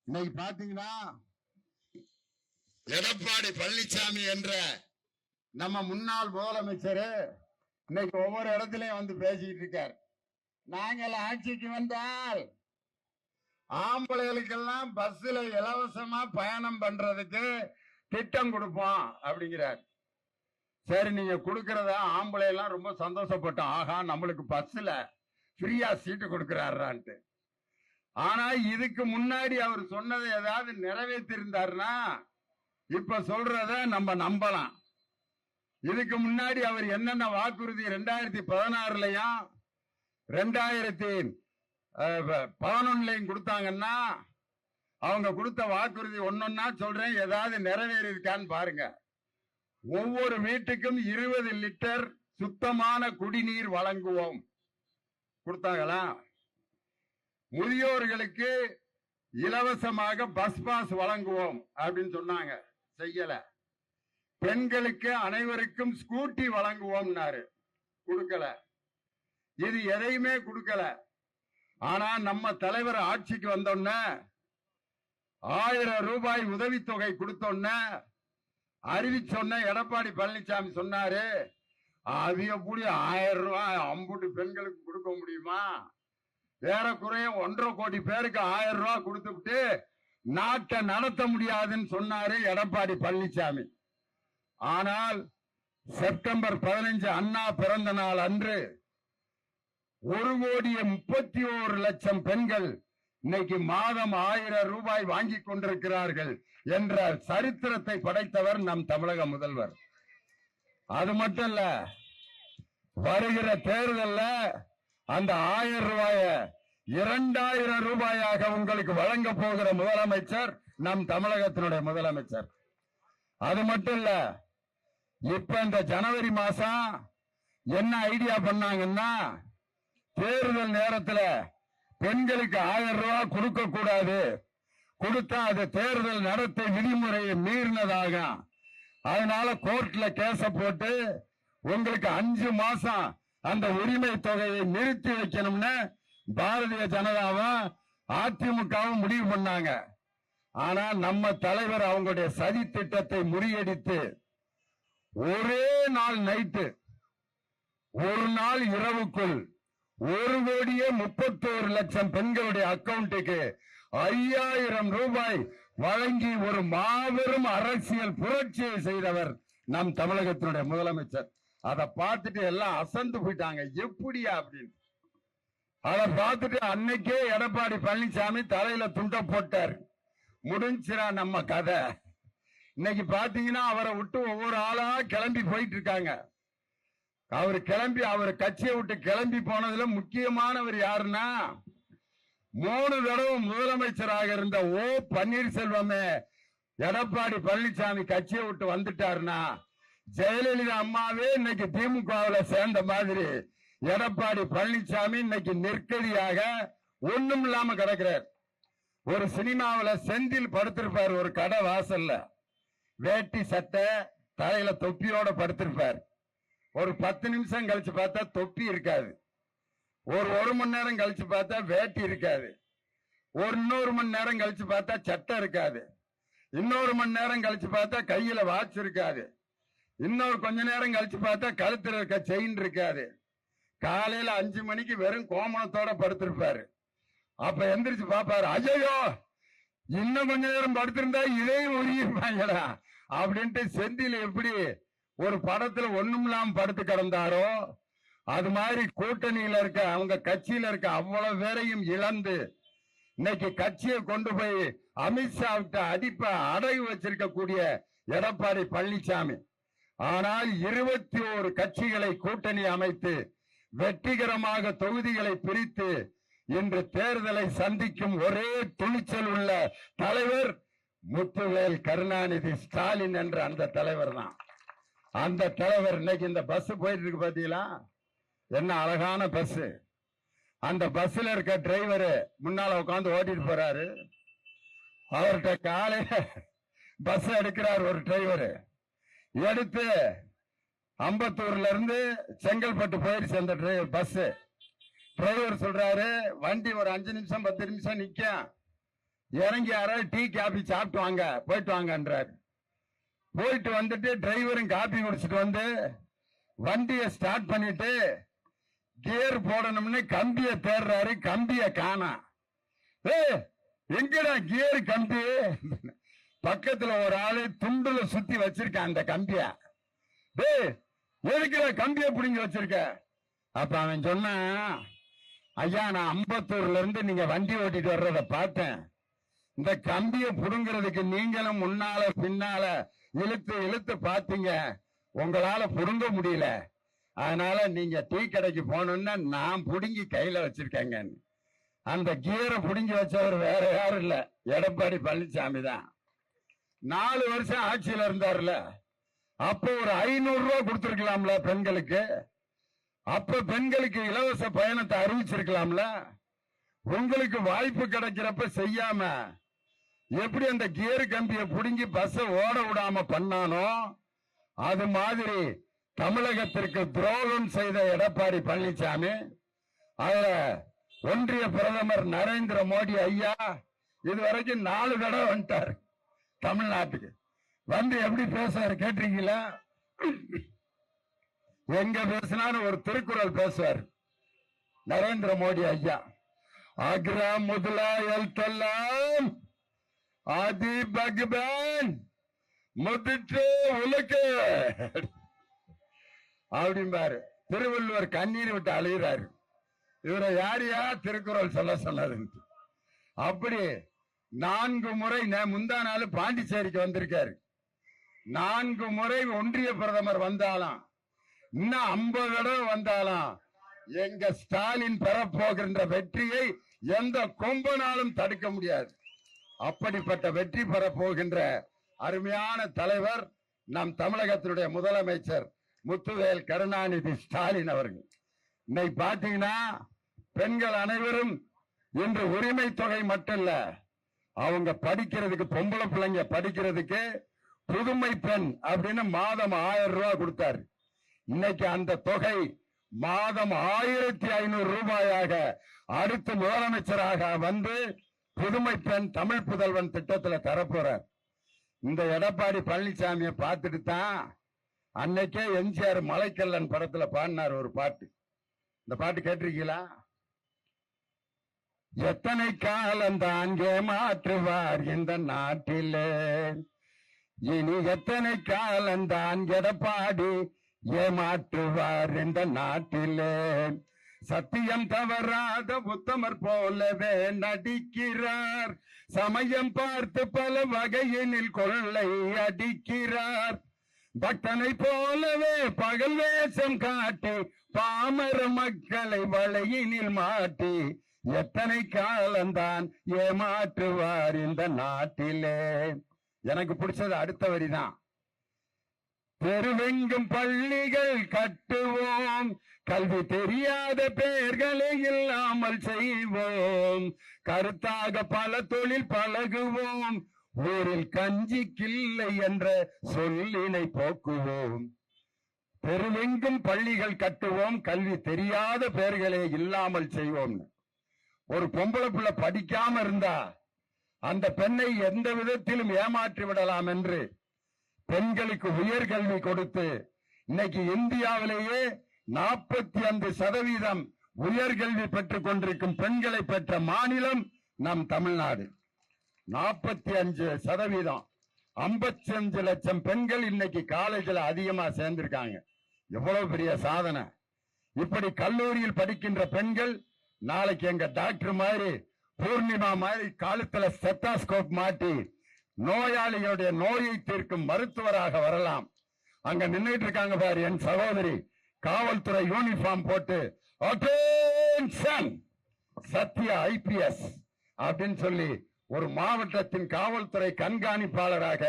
இன்னைக்கு பாத்தீங்கன்னா எடப்பாடி பழனிசாமி என்ற நம்ம முன்னாள் முதலமைச்சர் இன்னைக்கு ஒவ்வொரு இடத்துலயும் வந்து பேசிட்டு இருக்கார். நாங்கள் ஆட்சிக்கு வந்தால் ஆம்பளைகளுக்கெல்லாம் பஸ்ல இலவசமா பயணம் பண்றதுக்கு திட்டம் கொடுப்போம் அப்படிங்கிறார். சரி, நீங்க கொடுக்கறத ஆம்பளை எல்லாம் ரொம்ப சந்தோஷப்பட்டோம். ஆகா, நம்மளுக்கு பஸ்ல ஃப்ரீயா சீட்டு கொடுக்கிறாரான்ட்டு. ஆனா இதுக்கு முன்னாடி அவர் சொன்னதை ஏதாவது நிறைவேற்றிருந்தாருன்னா இப்ப சொல்றத நம்ம நம்பலாம். இதுக்கு முன்னாடி அவர் என்னென்ன வாக்குறுதி 2016லயும் 2011லயும் கொடுத்தாங்கன்னா அவங்க கொடுத்த வாக்குறுதி ஒன்னொன்னா சொல்றேன், ஏதாவது நிறைவேறி இருக்கான்னு பாருங்க. ஒவ்வொரு வீட்டுக்கும் 20 லிட்டர் சுத்தமான குடிநீர் வழங்குவோம் கொடுத்தாங்களா? முதியோர்களுக்கு இலவசமாக பஸ் பாஸ் வழங்குவோம் அப்படின்னு சொன்னாங்க, செய்யல. பெண்களுக்கு அனைவருக்கும் ஸ்கூட்டி வழங்குவோம்னாரு, கொடுக்கல. இது எதையுமே கொடுக்கல. ஆனா நம்ம தலைவர் ஆட்சிக்கு வந்தோன்ன 1000 ரூபாய் உதவித்தொகை கொடுத்தோன்ன அறிவிச்சொன்ன எடப்பாடி பழனிசாமி சொன்னாரு, அது எப்படி 1000 ரூபாய் அம்புட்டு பெண்களுக்கு கொடுக்க முடியுமா? ஏறக்குறைய 1.5 கோடி பேருக்கு 1000 ரூபாய் கொடுத்துட்டு நாட்டை நடத்த முடியாதுன்னு சொன்னாரு எடப்பாடி பழனிசாமி. ஆனால் செப்டம்பர் 15 அண்ணா பிறந்த நாள் அன்று 1,31,00,000 பெண்கள் இன்னைக்கு மாதம் 1000 ரூபாய் வாங்கி கொண்டிருக்கிறார்கள் என்ற சரித்திரத்தை படைத்தவர் நம் தமிழக முதல்வர். அது மட்டும் இல்ல, வருகிற தேர்தல்ல அந்த 1000 ரூபாய 2000 ரூபாயாக உங்களுக்கு வழங்க போகிற முதலமைச்சர் நம் தமிழகத்தினுடைய முதலமைச்சர். அது மட்டும் இல்ல, இப்ப இந்த ஜனவரி மாசம் என்ன ஐடியா பண்ணாங்கன்னா, தேர்தல் நேரத்தில் பெண்களுக்கு 1000 ரூபாய் கொடுக்க கூடாது, கொடுத்தா அது தேர்தல் நடத்தை விதிமுறையை மீறினதாக, அதனால கோர்ட்ல கேச போட்டு உங்களுக்கு 5 மாசம் அந்த உரிமை தொகையை நிறுத்தி வைக்கணும்னு பாரதிய ஜனதாவும் அதிமுகவும் முடிவு பண்ணாங்க. ஆனா நம்ம தலைவர் அவங்களுடைய சதி திட்டத்தை முறியடித்து ஒரே நாள் நைட்டு, ஒரு நாள் இரவுக்குள் 1,31,00,000 பெண்களுடைய அக்கவுண்ட்டுக்கு 5000 ரூபாய் வழங்கி ஒரு மாபெரும் அரசியல் புரட்சியை செய்தவர் நம் தமிழகத்தினுடைய முதலமைச்சர். அதை பார்த்துட்டு எல்லாம் அசந்து போயிட்டாங்க, எப்படியா அப்படின்னு. அதை பார்த்துட்டு அன்னைக்கே எடப்பாடி பழனிசாமி தலையில துண்ட போட்டார். முடிஞ்சிரா நம்ம கதை. இன்னைக்கு பாத்தீங்கன்னா அவரை விட்டு ஒவ்வொரு ஆளா கிளம்பி போயிட்டு இருக்காங்க. அவர் கட்சியை விட்டு கிளம்பி போனதுல முக்கியமானவர் யாருன்னா, 3 தடவை முதலமைச்சராக இருந்த ஓ பன்னீர்செல்வமே எடப்பாடி பழனிசாமி கட்சியை விட்டு வந்துட்டாருன்னா, ஜெயலலிதா அம்மாவே இன்னைக்கு திமுகவில் சேர்ந்த மாதிரி எடப்பாடி பழனிசாமி இன்னைக்கு நெருக்கடியாக ஒண்ணும் இல்லாம கிடக்கிறார். ஒரு சினிமாவில் செந்தில் படுத்திருப்பார், ஒரு கடை வாசல்ல வேட்டி சட்டை தலையில தொப்பியோட படுத்திருப்பார். ஒரு 10 நிமிஷம் கழிச்சு பார்த்தா தொப்பி இருக்காது. ஒரு மணி நேரம் கழிச்சு பார்த்தா வேட்டி இருக்காது. இன்னொரு மணி நேரம் கழிச்சு பார்த்தா சட்டை இருக்காது. இன்னொரு மணி நேரம் கழிச்சு பார்த்தா கையில வாட்ச் இருக்காது. இன்னொரு கொஞ்ச நேரம் கழிச்சு பார்த்தா கழுத்துல இருக்க செயின் இருக்காது. காலையில 5 மணிக்கு வெறும் கோமணத்தோட படுத்திருப்பாரு. அப்ப எந்திரிச்சு பாப்பாரு, ஐயோ இன்னும் கொஞ்ச நேரம் படுத்திருந்தா இதையும் உருகிருப்பாங்களா அப்படின்ட்டு செந்தில் எப்படி ஒரு படத்துல ஒண்ணும் இல்லாம படுத்து கிடந்தாரோ, அது மாதிரி கூட்டணியில இருக்க அவங்க கட்சியில இருக்க அவ்வளவு பேரையும் இழந்து இன்னைக்கு கட்சியை கொண்டு போய் அமித்ஷா அடகு வச்சிருக்கக்கூடிய எடப்பாடி பழனிசாமி. ஆனால் 21 கட்சிகளை கூட்டணி அமைத்து வெற்றிகரமாக தொகுதிகளை பிரித்து இன்று தேர்தலை சந்திக்கும் ஒரே துணிச்சல் உள்ள தலைவர் முத்துவேல் கருணாநிதி ஸ்டாலின் என்ற அந்த தலைவர் தான். அந்த தலைவர் இன்னைக்கு இந்த பஸ் போயிட்டு இருக்கு பாத்தீங்களா, என்ன அழகான பஸ். அந்த பஸ்ல இருக்க டிரைவர் முன்னால உட்காந்து ஓட்டிட்டு போறாரு. அவர்கிட்ட காலையில பஸ் எடுக்கிறார் ஒரு டிரைவர். எடுத்து அம்பத்தூர்ல இருந்து செங்கல்பட்டு போயிருச்சு அந்த பஸ். டிரைவர் சொல்றாரு, வண்டி ஒரு 5 நிமிஷம் 10 நிமிஷம் நிக்க, இறங்கி யாராவது டீ காபி சாப்பிட்டு வாங்க, போயிட்டு வாங்கன்றாரு. போயிட்டு வந்துட்டு டிரைவரும் காபி குடிச்சிட்டு வந்து வண்டியை ஸ்டார்ட் பண்ணிட்டு கியர் போடணும்னு கம்பிய தேடுறாரு. கம்பிய காணா. எங்கடா கியர் கம்பி? பக்கத்துல ஒரு ஆளு துண்டுல சுத்தி வச்சிருக்கான் அந்த கம்பிய. எதுக்குடா கம்பிய புடிங்க வச்சிருக்க? அப்ப அவன் சொன்னான், ஐயா நான் அம்பத்தூர்ல இருந்து நீங்க வண்டி ஓட்டிட்டு வர்றத பார்த்தேன். இந்த கம்பிய புடுங்கிறதுக்கு நீங்களும் முன்னால பின்னால இழுத்து இழுத்து பாத்தீங்க, உங்களால புடுங்க முடியல. அதனால நீங்க டீ கடைக்கு போனோம்னா நான் புடுங்கி கையில வச்சிருக்கேங்க. அந்த கியரை புடுங்கி வச்சவர் வேற யாரும் இல்ல, எடப்பாடி பழனிசாமி தான். 4 வருஷம் ஆட்சியில இருந்தார்ல, அப்ப ஒரு 500 ரூபாய் கொடுத்திருக்கலாம்ல பெண்களுக்கு. அப்ப பெண்களுக்கு இலவச பயணத்தை அறிவிச்சிருக்கலாம்ல. உங்களுக்கு வாய்ப்பு கிடைக்கிறப்ப செய்யாம எப்படி அந்த கியர் கம்பியை புடுங்கி பஸ் ஓட விடாம பண்ணானோ, அது மாதிரி தமிழகத்திற்கு துரோகம் செய்த எடப்பாடி பழனிசாமி, அதுல ஒன்றிய பிரதமர் நரேந்திர மோடி ஐயா இதுவரைக்கும் 4 தடவை வந்துட்டார் தமிழ்நாட்டுக்கு. வந்து எப்படி பேசுறாரு கேட்டீங்களா? எங்க பேசினாலும் ஒரு திருக்குறள் பேசுவார் நரேந்திர மோடி ஐயா. ஆக்ரா முதலா எல்லாம் ஆதி பகவான் முதிற்று உலகு அப்படிம்பாரு. திருவள்ளுவர் கண்ணீர் விட்டு அழுகிறாரு. இவரை யாரையா திருக்குறள் சொல்ல சொன்னது? அப்படி 4 முறை முந்தா நாள் பாண்டிச்சேரிக்கு வந்திருக்காரு. 4 முறை ஒன்றிய பிரதமர் வந்தாலும், இன்னும் 50 தடவை வந்தாலும் எங்க ஸ்டாலின் பெறப்போகின்ற வெற்றியை எந்த கொம்பனாலும் தடுக்க முடியாது. அப்படிப்பட்ட வெற்றி பெறப்போகின்ற அருமையான தலைவர் நம் தமிழகத்தினுடைய முதலமைச்சர் முத்துவேல் கருணாநிதி ஸ்டாலின் அவர்கள். இன்னைக்கு பாத்தீங்கன்னா பெண்கள் அனைவரும் இன்று உரிமை தொகை மட்டும் இல்ல, அவங்க படிக்கிறதுக்கு, பொம்பளை பிள்ளைங்க படிக்கிறதுக்கு புதுமை பெண் அப்படின்னு மாதம் 1000 ரூபாய் கொடுத்தாரு. இன்னைக்கு அந்த தொகை மாதம் 1500 ரூபாயாக அடுத்த முதலமைச்சராக வந்து புதுமை பெண் தமிழ் புதல்வன் திட்டத்துல தரப்போறார். இந்த எடப்பாடி பழனிசாமியை பார்த்துட்டு தான் அன்னைக்கே எம்ஜிஆர் மலைக்கல்லன் படத்துல பாடினார் ஒரு பாட்டு. இந்த பாட்டு கேட்டிருக்கீங்களா? எத்தனை காலம் தான் ஏமாற்றுவார் இந்த நாட்டிலே, இனி எத்தனை காலம் தான் எடப்பாடி ஏமாற்றுவார் இந்த நாட்டிலே. சத்தியம் தவறாத உத்தமர் போலவே நடிக்கிறார், சமயம் பார்த்து பல வகையினில் கொள்ளை அடிக்கிறார். பக்தனை போலவே பகல் வேஷம் காட்டி பாமர மக்களை வலையினில் மாட்டி எத்தனை காலம்தான் ஏமாற்றுவார் இந்த நாட்டிலே. எனக்கு பிடிச்சது அடுத்த வரிதான். தெருவெங்கும் பள்ளிகள் கட்டுவோம், கல்வி தெரியாத பெயர்களை இல்லாமல் செய்வோம், கருத்தாக பல தொழில் பழகுவோம், ஊரில் கஞ்சி கிள்ளை என்ற சொல்லினை போக்குவோம். தெருவெங்கும் பள்ளிகள் கட்டுவோம், கல்வி தெரியாத பெயர்களை இல்லாமல் செய்வோம். ஒரு பொம்பளை பிள்ளை படிக்காம இருந்தா அந்த பெண்ணை எந்த விதத்திலும் ஏமாற்றி விடலாம் என்று பெண்களுக்கு உயர்கல்வி கொடுத்து இன்னைக்கு இந்தியாவிலேயே 45% உயர்கல்வி பெற்றுக் கொண்டிருக்கும் பெண்களை பெற்ற மாநிலம் நம் தமிழ்நாடு. 45%. 55 லட்சம் பெண்கள் இன்னைக்கு காலேஜில் அதிகமா சேர்ந்திருக்காங்க. எவ்வளவு பெரிய சாதனை! இப்படி கல்லூரியில் படிக்கின்ற பெண்கள் நாளைக்கு எங்க டாக்டர் மாதிரி, பூர்ணிமா மாதிரி காலத்துல ஸ்டெத்தாஸ்கோப் மாட்டி நோயாளிகளுடைய நோயை தீர்க்கும் மருத்துவராக வரலாம். அங்க நின்றுட்டு இருக்காங்க பாரு என் சகோதரி, காவல்துறை யூனிஃபார்ம் போட்டு அட்டென்ஷன் சத்யா IPS அப்படின்னு சொல்லி ஒரு மாவட்டத்தின் காவல்துறை கண்காணிப்பாளராக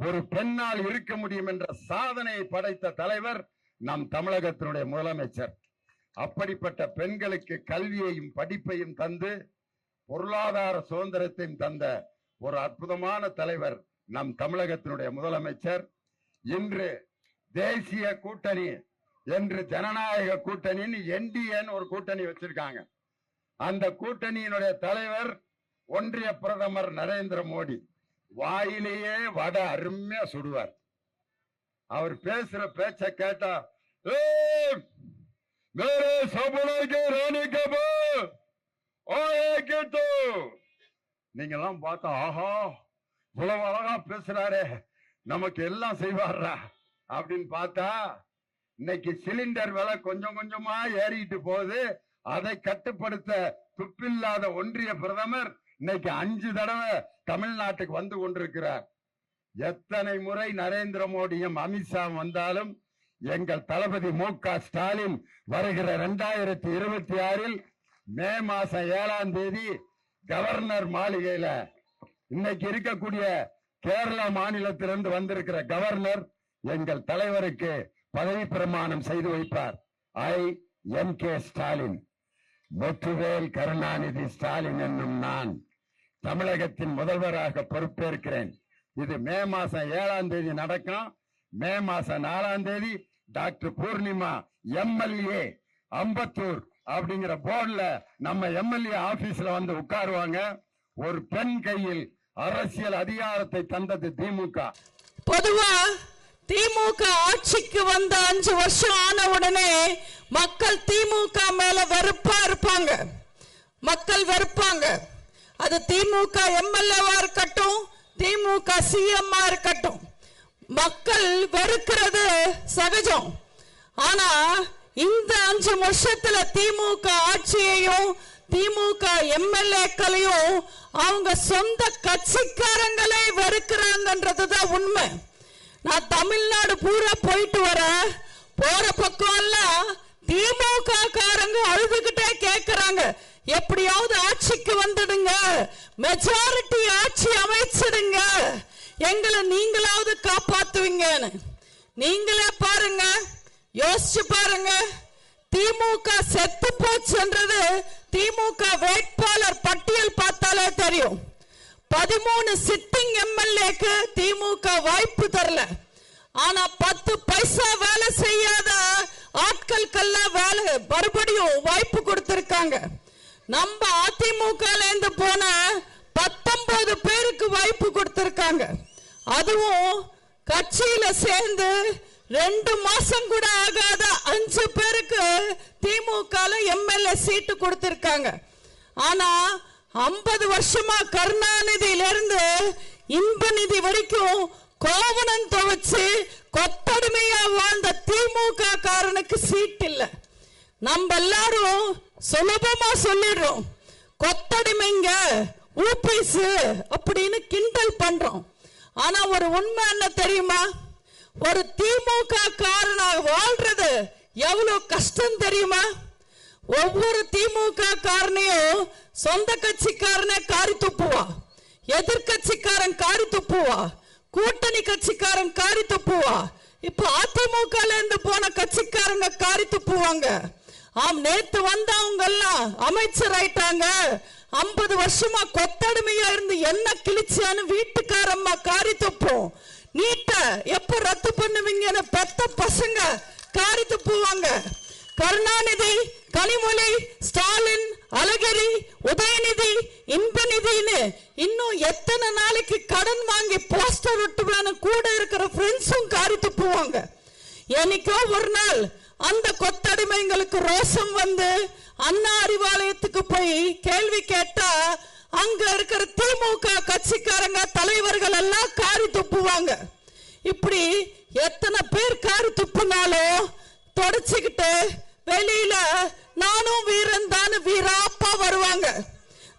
ஒரு பெண்ணால் இருக்க முடியும் என்ற சாதனையை படைத்த தலைவர் நம் தமிழகத்தினுடைய முதலமைச்சர். அப்படிப்பட்ட பெண்களுக்கு கல்வியையும் படிப்பையும் தந்து பொருளாதார சுதந்திரத்தையும் தந்த ஒரு அற்புதமான தலைவர் நம் தமிழகத்தினுடைய முதலமைச்சர். இன்று தேசிய கூட்டணி என்று ஜனநாயக கூட்டணின்னு NDA ஒரு கூட்டணி வச்சிருக்காங்க. அந்த கூட்டணியினுடைய தலைவர் ஒன்றிய பிரதமர் நரேந்திர மோடி வாயிலேயே வடை அருமையா சுடுவார். அவர் பேசுற பேச்ச கேட்டா நீங்க எல்லாம் பார்த்தா ஆஹா இவ்வளவு அழகா பேசுறாரு, நமக்கு எல்லாம் செய்வாரா அப்படின்னு பார்த்தா இன்னைக்கு சிலிண்டர் விலை கொஞ்சம் கொஞ்சமா ஏறிட்டு போகுது. அதை கட்டுப்படுத்த துப்பில்லாத ஒன்றிய பிரதமர் இன்னைக்கு 5 தடவை தமிழ்நாட்டுக்கு வந்து கொண்டிருக்கிறார். எத்தனை முறை நரேந்திர மோடியும் அமித்ஷா வந்தாலும் எங்கள் தளபதி மு.க. ஸ்டாலின் வருகிற 2026 மே மாசம் 7ஆம் தேதி கவர்னர் மாளிகையில இன்னைக்கு இருக்கக்கூடிய கேரளா மாநிலத்திலிருந்து வந்திருக்கிற கவர்னர் எங்கள் தலைவருக்கு பதவி பிரமாணம் செய்து வைப்பார். எம்.கே. ஸ்டாலின், முத்துவேல் கருணாநிதி ஸ்டாலின் என்னும் நான் தமிழகத்தின் முதல்வராக பொறுப்பேற்கிறேன். இது மே மாசம் 7ஆம் தேதி நடக்கும். மே மாசம் 4ஆம் தேதி டாக்டர் பூர்ணிமா எம்எல்ஏ அம்பத்தூர் அப்படிங்கிற போர்டுல நம்ம எம்எல்ஏ ஆபீஸ்ல வந்து உட்காருவாங்க. ஒரு பெண் கையில் அரசியல் அதிகாரத்தை தந்தது திமுக. பொதுவா திமுக ஆட்சிக்கு வந்த 5 வருஷம் ஆன உடனே மக்கள் திமுக மேல வெறுப்பா இருப்பாங்க. மக்கள் வெறுப்பாங்க. அது திமுக எம்எல்ஏவா இருக்கட்டும், திமுக சிஎம்மா இருக்கட்டும், மக்கள் வெறுக்கிறது சகஜம். ஆனா இந்த 5 வருஷத்துல திமுக ஆட்சியையும் திமுக எம்எல்ஏக்களையும் அவங்க சொந்த கட்சிக்காரங்களே வெறுக்கிறாங்கன்றதுதான் உண்மை. நான் தமிழ்நாடு பூரா போயிட்டு வர போற பக்கம் எல்லாம் திமுக காரங்க அழுதுகிட்டே கேட்கிறாங்க, எப்படியாவது ஆட்சிக்கு வந்துடுங்க, மெஜாரிட்டி ஆட்சி அமைச்சிடுங்க, எங்களை நீங்களாவது காப்பாத்துவீங்கன்னு. நீங்களே பாருங்க, யோசிச்சு பாருங்க. திமுக செத்து போச்சுன்றது திமுக வேட்பாளர் பட்டியல் பார்த்தாலே தெரியும். 13 சிட்டிங் எம்எல்ஏக்கு திமுக வாய்ப்பு தரல. ஆனா 10 பைசா வேலை செய்யாத ஆட்களுக்கெல்லாம் வேலை மறுபடியும் வாய்ப்பு கொடுத்திருக்காங்க. நம்ம அதிமுக இருந்து போன 19 பேருக்கு வாய்ப்பு கொடுத்திருக்காங்க. அதுவும் கட்சியில சேர்ந்து 2 மாசம் கூட ஆகாத 5 பேருக்கு திமுக எம்எல்ஏ சீட்டு கொடுத்திருக்காங்க. ஆனா 50 வருஷமா கருணாநிதியில இருந்து இன்பநிதி வரைக்கும் கோவணம் துவச்சு கொத்தடிமையா வாழ்ந்த திமுக காரனுக்கு சீட் இல்ல. நம்ம எல்லாரும் சுலபமா சொல்லிடுறோம், கொத்தடிமைங்க ஊபிஸ் அப்படின்னு கிண்டல் பண்றோம். ஆனா ஒரு உண்மை என்ன தெரியுமா? ஒரு திமுக காரனா வாழ்றது எவ்வளவு கஷ்டம் தெரியுமா? ஒவ்வொரு திமுக காரனையும் சொந்த கட்சிக்காரனே காரி துப்புவா, எதிர்கட்சிக்காரன் காரி துப்புவா, கூட்டணி கட்சிக்காரன் காரி துப்புவா. இப்ப அதிமுக இருந்து போன கட்சிக்காரங்க காரி துப்புவாங்க. ஆம், நேத்து வந்தவங்க எல்லாம் அமைச்சர் ஆயிட்டாங்க. 50 வருஷமா கொத்தடிமையா இருந்து என்ன கிழிச்சான்னு வீட்டுக்காரம்மா காரி துப்போம். நீட்ட எப்ப ரத்து பண்ணுவீங்கன்னு பெத்த பசங்க காரி துப்புவாங்க. கருணாநிதி, கனிமொழி, ஸ்டாலின், அழகிரி, உதயநிதி, இன்பநிதினு இன்னும் எத்தனை நாளைக்கு கடன் வாங்கி போஸ்டர் ஒட்டுவான்னு கூட இருக்கிற ஃப்ரெண்ட்ஸும் காரி துப்புவாங்க. என்னைக்கோ ஒரு நாள் அந்த கொத்தடிமைங்களுக்கு ரோஷம் வந்து அண்ணா அறிவாலயத்துக்கு போய் கேள்வி கேட்டா அங்க இருக்கிற திமுக கட்சிக்காரங்க தலைவர்கள் எல்லாம் காரி துப்புவாங்க. இப்படி எத்தனை பேர் காரி துப்புனாலும் தொடச்சுக்கிட்டு வெளியில நானும் வீரன் தான் வீராப்பா வருவாங்க.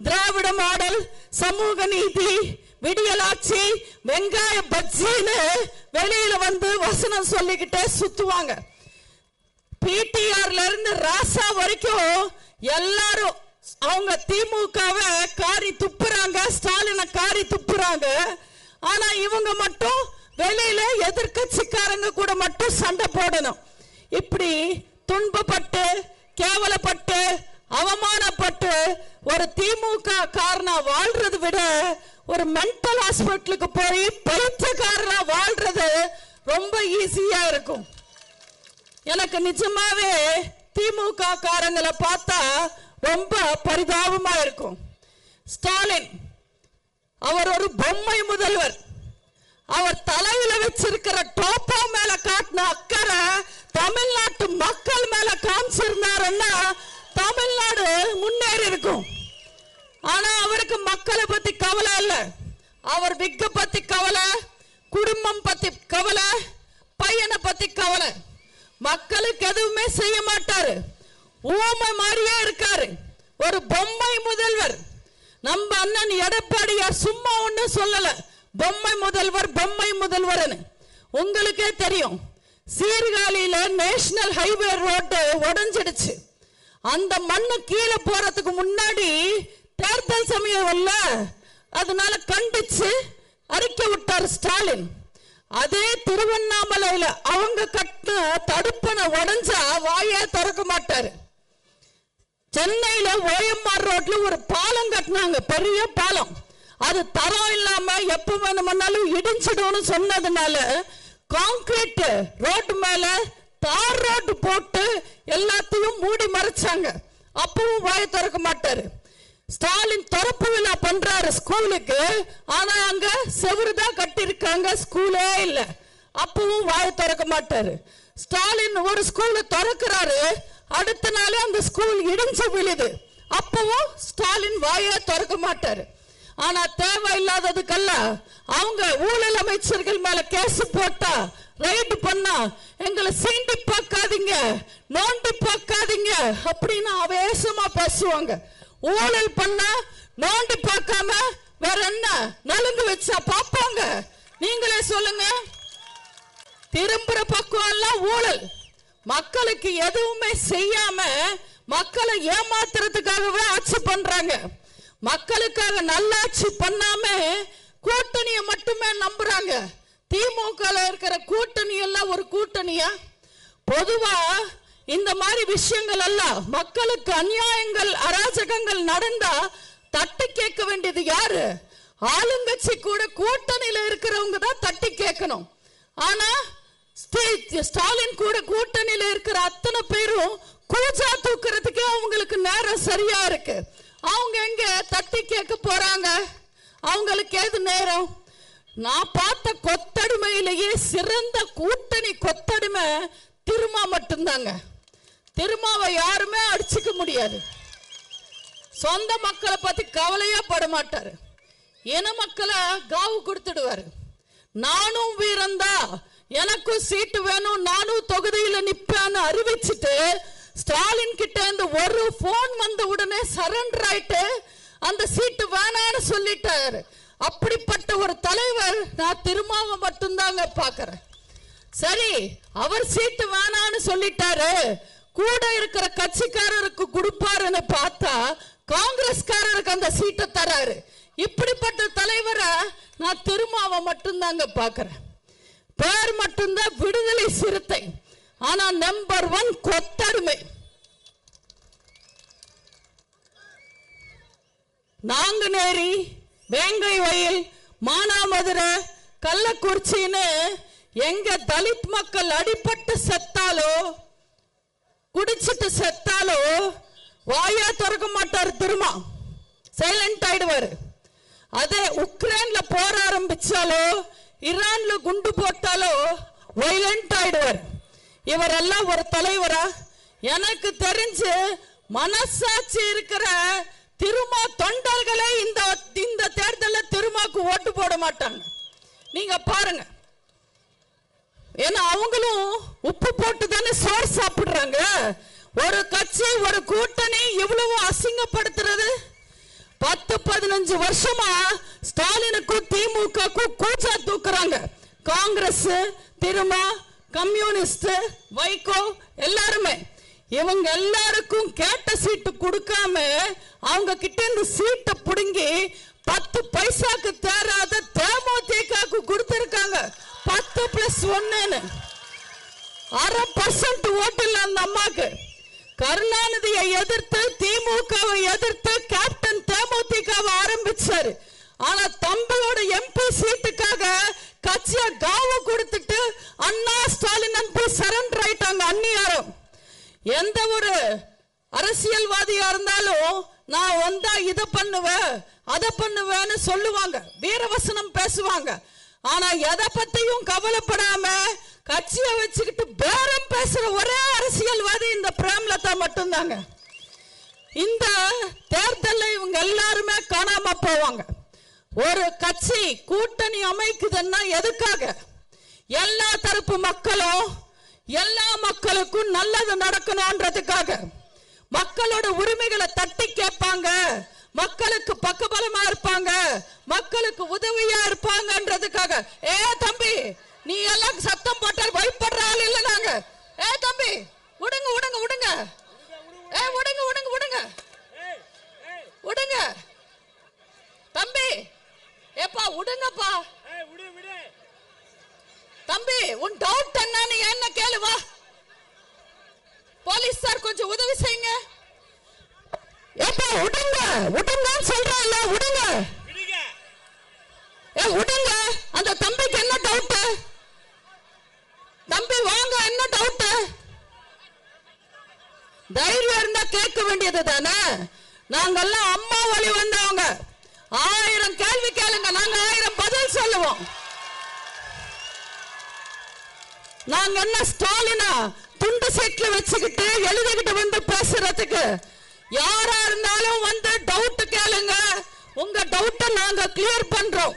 திராவிட மாடல், சமூக நீதி, விடியலாட்சி, வெங்காய பஜ்ஜின்னு வெளியில வந்து வசனம் சொல்லிக்கிட்டே சுத்துவாங்க. பிடிஆர்ல இருந்து ராசா வரைக்கும் எல்லாரும் அவங்க திமுகவை காரி துப்புறாங்க, ஸ்டாலினை காரி துப்புறாங்க. ஆனா இவங்க மட்டும் வெளியில எதிர்கட்சிக்காரங்க கூட மட்டும் சண்டை போடணும். இப்படி துன்பப்பட்டு, கேவலப்பட்டு, அவமானப்பட்டு ஒரு திமுக காரனா வாழ்றதை விட ஒரு மென்டல் ஹாஸ்பிட்டலுக்கு போய் பைத்தியக்காரனா வாழ்றது ரொம்ப ஈஸியா இருக்கும். எனக்கு நிஜமாவே திமுக காரங்களை பார்த்தா ரொம்ப பரிதாபமா இருக்கும். ஸ்டாலின் அவர் ஒரு பொம்மை முதல்வர். அவர் தலையில வச்சிருக்கிற டோப்பா மேல காட்டின அக்கறை தமிழ்நாட்டு மக்கள் மேல காமிச்சிருந்தாருன்னா தமிழ்நாடு முன்னேறி இருக்கும். ஆனா அவருக்கு மக்களை பத்தி கவலை இல்ல. அவர் விக்க பத்தி கவலை, குடும்பம் பத்தி கவலை, பையனை பத்தி கவலை. மக்களுக்கு எதுவுமே செய்ய மாட்டாரு. ஊமை மாதிரியே இருக்காரு. ஒரு பொம்மை முதல்வர். நம்ம அண்ணன் எடப்பாடியார் சும்மா ஒண்ணு சொல்லல, பொம்மை முதல்வர் பொம்மை முதல்வர். உங்களுக்கே தெரியும், சீர்காழியில நேஷனல் ஹைவே ரோடு உடைஞ்சிடுச்சு. அந்த மண்ணு கீழே போறதுக்கு முன்னாடி தேர்தல் சமயம் இல்ல, அதனால கண்டிச்சு அறிக்கை விட்டார் ஸ்டாலின். அதே திருவண்ணாமலையில அவங்க கட்டின தடுப்பணை உடைஞ்சா வாயே திறக்க மாட்டாரு. சென்னையில ஓஎம்ஆர் ரோட்ல ஒரு பாலம் கட்டினாங்க, பெரிய பாலம். அது தரம் இல்லாம எப்ப வேணும்னாலும் இடிச்சிடும்னு சொன்னதுனால கான்கிரீட் ரோடு மேல தார் ரோடு போட்டு எல்லாத்தையும் மூடி மறைச்சாங்க. அப்பவும் வாய திறக்க மாட்டாரு. ஸ்டாலின் திறப்பு விழா பண்றாரு ஸ்கூலுக்கு, ஆனா அங்க செவருதான் கட்டி இருக்காங்க, ஸ்கூலே இல்ல. அப்பவும் வாய திறக்க மாட்டாரு. ஸ்டாலின் ஒரு ஸ்கூல திறக்கிறாரு, அடுத்த நாளே அந்த ஸ்கூல் இடிஞ்சு விழுது. அப்பவும் ஸ்டாலின் வாய திறக்க மாட்டாரு. ஆனா தேவையில்லாததுக்கெல்லாம் அவங்க ஊழல் அமைச்சர்கள் மேல கேஸ் போட்டா, ரைடு பண்ணா, எங்களை சீண்டி பார்க்காதீங்க, நோண்டி பார்க்காதீங்க அப்படின்னு ஆவேசமா பேசுவாங்க. ஊழல் பண்ணா நோண்டி பார்க்காம வேற என்ன நலுங்கு வச்சா பாப்பாங்க? நீங்களே சொல்லுங்க. திரும்புற பக்கம் எல்லாம் ஊழல். மக்களுக்கு எதுவுமே செய்யாம மக்களை ஏமாத்துறதுக்காகவே ஆட்சி பண்றாங்க. மக்களுக்காக நல்லாட்சி பண்ணாம கூட்டணியை மட்டுமே நம்புறாங்க. திமுக இருக்கிற கூட்டணி எல்லாம் ஒரு கூட்டணியா? பொதுவா இந்த மாதிரி விஷயங்கள் எல்லாம் மக்களுக்கு அநியாயங்கள் அராஜகங்கள் நடந்தா தட்டி கேட்க வேண்டியது யாரு? ஆளுங்கட்சி கூட கூட்டணியில இருக்கிறவங்க தான் தட்டி கேட்கணும். ஆனா ஸ்டாலின் கூட கூட்டணியில இருக்கிற அத்தனை பேரும் கூஜா தூக்குறதுக்கே அவங்களுக்கு நேரம் சரியா இருக்கு. அவங்க எங்க தட்டி கேட்க போறாங்க? அவங்களுக்கு ஏது நேரம்? நான் பார்த்த கொத்தடிமையிலேயே சிறந்த கூட்டணி கொத்தடிமை திருமா மட்டும்தாங்க. திருமாவை யாருமே அடிச்சுக்க முடியாது. சொந்த மக்களை பத்தி கவலையா பட மாட்டாரு. இன மக்களை காவு கொடுத்துடுவாரு. நானும் வீரந்தா, எனக்கும் சீட்டு வேணும், நானும் தொகுதியில நிப்பேன்னு அறிவிச்சுட்டு ஸ்டாலின் கிட்ட இந்த ஒரு போன் வந்த உடனே சரண்டர் ஆயிட்டு அந்த சீட்டு வேணான்னு சொல்லிட்டாரு. அப்படிப்பட்ட ஒரு தலைவர் நான் திருமாவை மட்டும்தாங்க பாக்குறேன். சரி, அவர் சீட்டு வேணான்னு சொல்லிட்டாரு, கூட இருக்கிற கட்சிக்காரருக்கு கொடுப்பாருன்னு பார்த்தா காங்கிரஸ்காரருக்கு அந்த சீட்டை தராரு. இப்படிப்பட்ட தலைவரை நான் திருமாவை மட்டும்தாங்க பாக்குறேன். பேர் மட்டும்தான் விடுதலை சிறுத்தை, ஆனா நம்பர் 1 கொத்தடிமை. நாங்குநேரி, வேங்கை வயல், மானாமதுரை, கள்ளக்குறிச்சின்னு எங்க தலித் மக்கள் அடிபட்டு செத்தாலோ குடிச்சிட்டு செத்தாலோ வாயா திறக்க மாட்டாரு. திருமா சைலண்ட் ஆயிடுவாரு. அதே உக்ரைன்ல போர் ஆரம்பிச்சாலோ ஈரான்ல குண்டு போட்டாலோ வைலண்ட் ஆயிடுவார். இவரெல்லாம் ஒரு தலைவரா? எனக்கு தெரிஞ்சு மனசாட்சி இருக்கிற திருமா தொண்டர்களே இந்த தேர்தலில் திருமாக்கு ஓட்டு போட மாட்டாங்க. நீங்க பாருங்க. ஏன்னா அவங்களும் உப்பு போட்டு தானே சோறு சாப்பிடுறாங்க. ஒரு கட்சி ஒரு கூட்டணி இவ்வளவு அசிங்கப்படுத்துறது? 10-15 வருஷமா ஸ்டாலினுக்கும் திமுகக்கும் கூச்சா தூக்குறாங்க. காங்கிரஸ், திருமா, கம்யூனிஸ்ட், வைகோ எல்லாருமே. இவங்க எல்லாருக்கும் கேட்ட சீட்டு கொடுக்காம அவங்க கிட்ட இருந்து சீட்டை புடுங்கி 10 பைசாக்கு தேராத தேமுதிகக்கு கொடுத்திருக்காங்க. 10+1 1/2% ஓட்டு இல்ல அந்த அம்மாக்கு. கருணாநிதியை எதிர்த்து திமுகவை எதிர்த்து கேப்டன் தேமுதிகவை ஆரம்பிச்சாரு. ஆனா தம்பியோட எம்பி சீட்டுக்காக கட்சியை காவு கொடுத்துட்டு அண்ணா ஸ்டாலின் அன்பு சரண்டர் ஆயிட்டாங்க. அந்நியாரம். எந்த ஒரு அரசியல்வாதியா இருந்தாலும் நான் வந்தா இதை பண்ணுவேன், அதை பண்ணுவேன்னு சொல்லுவாங்க, வீரவசனம் பேசுவாங்க. ஆனா எதை பத்தியும் கவலைப்படாம கட்சியை வச்சுக்கிட்டு பேரம் பேசுற ஒரே அரசியல்வாதி இந்த பிரேமலதா மட்டும்தாங்க. இந்த தேர்தலில் இவங்க எல்லாருமே காணாம போவாங்க. ஒரு கட்சி கூட்டணி அமைக்குதுன்னா எதுக்காக? எல்லா தரப்பு மக்களும் எல்லா மக்களுக்கும் நல்லது நடக்கணும்ன்றதுக்காக, மக்களோட உரிமைகளை தட்டி கேட்பாங்க, மக்களுக்கு பக்கபலமா இருப்பாங்க, மக்களுக்கு உதவியா இருப்பாங்கன்றதுக்காக. ஏ தம்பி, நீ எல்லாம் சத்தம் போட்டால் பயப்படுற ஆள் இல்ல நாங்க. ஏ தம்பி, விடுங்க விடுங்க விடுங்க, ஏ விடுங்க விடுங்க விடுங்க விடுங்க தம்பி, ஏப்பா விடுங்கப்பா தம்பி. உன் டவுட் என்னன்னு என்ன கேளு வா. போலீஸ் சார் கொஞ்சம் உதவி செய்யுங்க. ஏப்பா விடுங்க விடுங்கன்னு சொல்றேன்ல, விடுங்க. ஏ விடுங்க. அந்த தம்பிக்கு என்ன டவுட்? தம்பி வாங்க, என்ன டவுட்? தைரியம் இருந்தா கேட்க வேண்டியது தானே. நாங்கெல்லாம் அம்மா வழி வந்தவங்க. 1000 கேள்வி கேளுங்க, நாங்க 1000 பதில் சொல்லுவோம். நாங்க என்ன ஸ்டாலினா துண்டு சீட்ல வச்சுக்கிட்டு எழுதிக்கிட்டு வந்து பேசுறதுக்கு? யாரா இருந்தாலும் வந்து டவுட் கேளுங்க, உங்க டவுட்டை நாங்க கிளியர் பண்றோம்.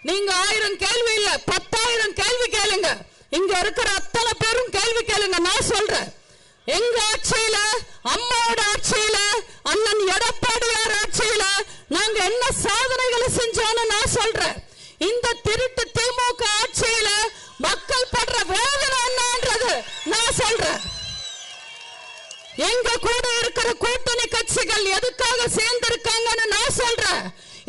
நீங்க 1000 கேள்வி இல்ல, 10,000 கேள்வி கேளுங்க. இங்க இருக்கிற அத்தனை பேரும் கேள்வி கேளுங்க. நான் சொல்றேன், எங்க ஆட்சியில, அம்மாவோட ஆட்சியில, அண்ணன் எடப்பாடியார் ஆட்சியில நாங்க என்ன சாதனைகளை செஞ்சோம்னு நான் சொல்றேன். இந்த திருட்டு திமுக ஆட்சியில மக்கள் படுற வேதனை என்னன்றது நான் சொல்றேன். எங்க கூட இருக்கிற கூட்டணி கட்சிகள் எதுக்காக சேர்ந்திருக்காங்கன்னு நான் சொல்றேன்.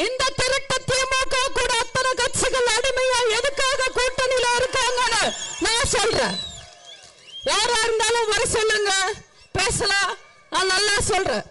இந்த திருட்டு திமுக கூட அத்தனை கட்சிகள் அடிமையா எதுக்காக கூட்டணியில இருக்காங்கன்னு நான் சொல்றேன். யாரா இருந்தாலும் வர சொல்லுங்க, பேசலாம். நான் நல்லா சொல்றேன்.